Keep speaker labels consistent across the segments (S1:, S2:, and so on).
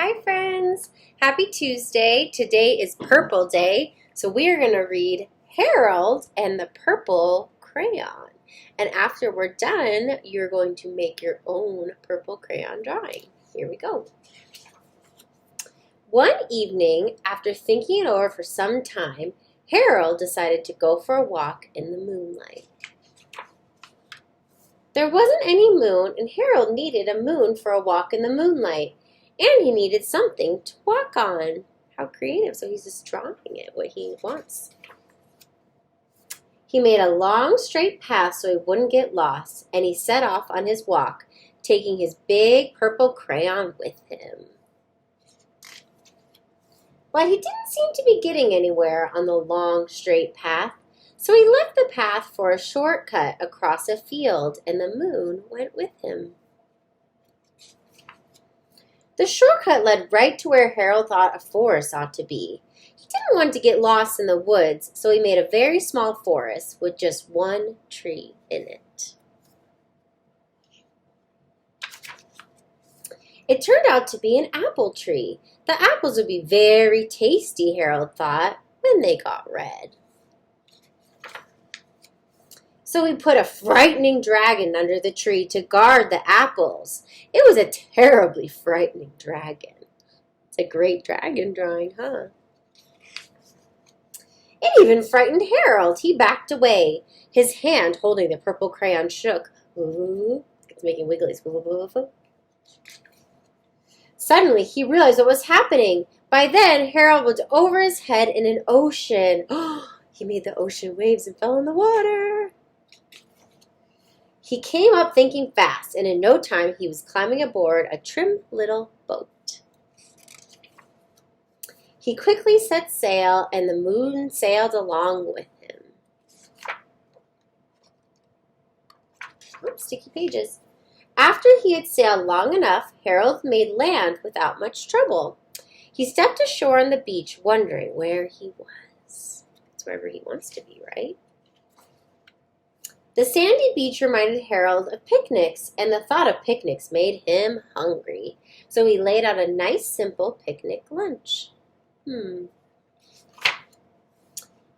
S1: Hi friends! Happy Tuesday. Today is Purple Day, so we are going to read Harold and the Purple Crayon. And after we're done, you're going to make your own purple crayon drawing. Here we go. One evening, after thinking it over for some time, Harold decided to go for a walk in the moonlight. There wasn't any moon, and Harold needed a moon for a walk in the moonlight. And he needed something to walk on. How creative. So he's just drawing it, what he wants. He made a long, straight path so he wouldn't get lost, and he set off on his walk, taking his big purple crayon with him. But he didn't seem to be getting anywhere on the long, straight path, so he left the path for a shortcut across a field, and the moon went with him. The shortcut led right to where Harold thought a forest ought to be. He didn't want to get lost in the woods, so he made a very small forest with just one tree in it. It turned out to be an apple tree. The apples would be very tasty, Harold thought, when they got red. So he put a frightening dragon under the tree to guard the apples. It was a terribly frightening dragon. It's a great dragon drawing, huh? It even frightened Harold. He backed away. His hand holding the purple crayon shook. Ooh, it's making wigglies. Suddenly, he realized what was happening. By then, Harold was over his head in an ocean. He made the ocean waves and fell in the water. He came up thinking fast, and in no time he was climbing aboard a trim little boat. He quickly set sail, and the moon sailed along with him. Oops, sticky pages. After he had sailed long enough, Harold made land without much trouble. He stepped ashore on the beach, wondering where he was. It's wherever he wants to be, right? The sandy beach reminded Harold of picnics, and the thought of picnics made him hungry. So he laid out a nice, simple picnic lunch. There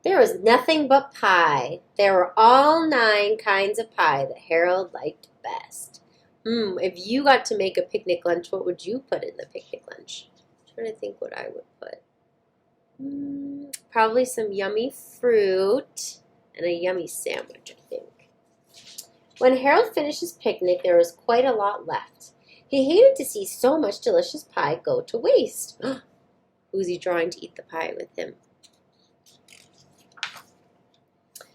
S1: was nothing but pie. There were all 9 kinds of pie that Harold liked best. If you got to make a picnic lunch, what would you put in the picnic lunch? I'm trying to think what I would put. Probably some yummy fruit and a yummy sandwich, I think. When Harold finished his picnic, there was quite a lot left. He hated to see so much delicious pie go to waste. Who's he drawing to eat the pie with him?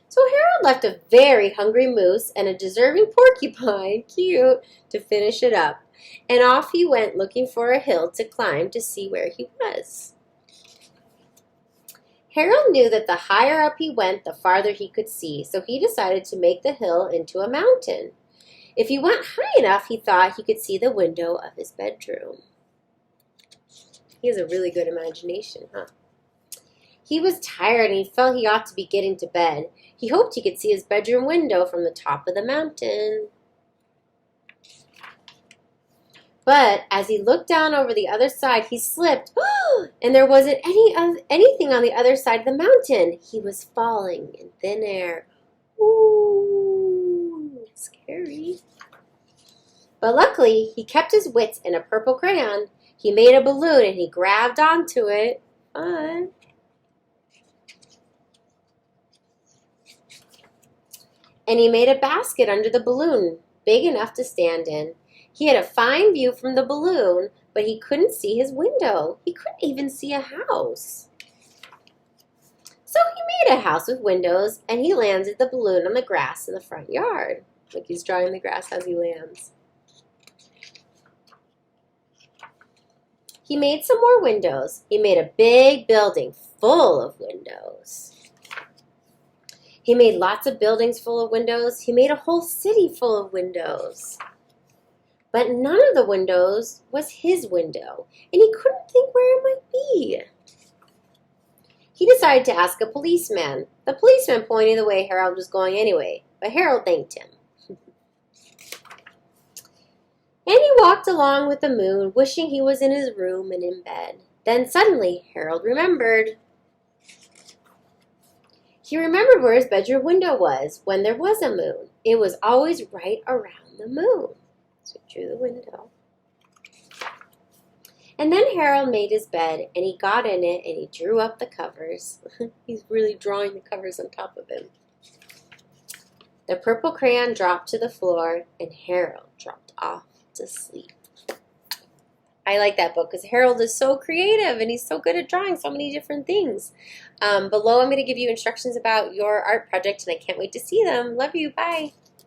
S1: So Harold left a very hungry moose and a deserving porcupine, cute, to finish it up. And off he went looking for a hill to climb to see where he was. Harold knew that the higher up he went, the farther he could see, so he decided to make the hill into a mountain. If he went high enough, he thought he could see the window of his bedroom. He has a really good imagination, huh? He was tired and he felt he ought to be getting to bed. He hoped he could see his bedroom window from the top of the mountain. But as he looked down over the other side, he slipped, and there wasn't anything on the other side of the mountain. He was falling in thin air. Ooh, scary. But luckily, he kept his wits in a purple crayon. He made a balloon, and he grabbed onto it. Fun. And he made a basket under the balloon, big enough to stand in. He had a fine view from the balloon, but he couldn't see his window. He couldn't even see a house. So he made a house with windows, and he landed the balloon on the grass in the front yard. Like he's drawing the grass as he lands. He made some more windows. He made a big building full of windows. He made lots of buildings full of windows. He made a whole city full of windows. But none of the windows was his window, and he couldn't think where it might be. He decided to ask a policeman. The policeman pointed the way Harold was going anyway, but Harold thanked him. And he walked along with the moon, wishing he was in his room and in bed. Then suddenly, Harold remembered. He remembered where his bedroom window was when there was a moon. It was always right around the moon. So he drew the window. And then Harold made his bed, and he got in it, and he drew up the covers. He's really drawing the covers on top of him. The purple crayon dropped to the floor, and Harold dropped off to sleep. I like that book because Harold is so creative and he's so good at drawing so many different things. Below, I'm going to give you instructions about your art project, and I can't wait to see them. Love you. Bye.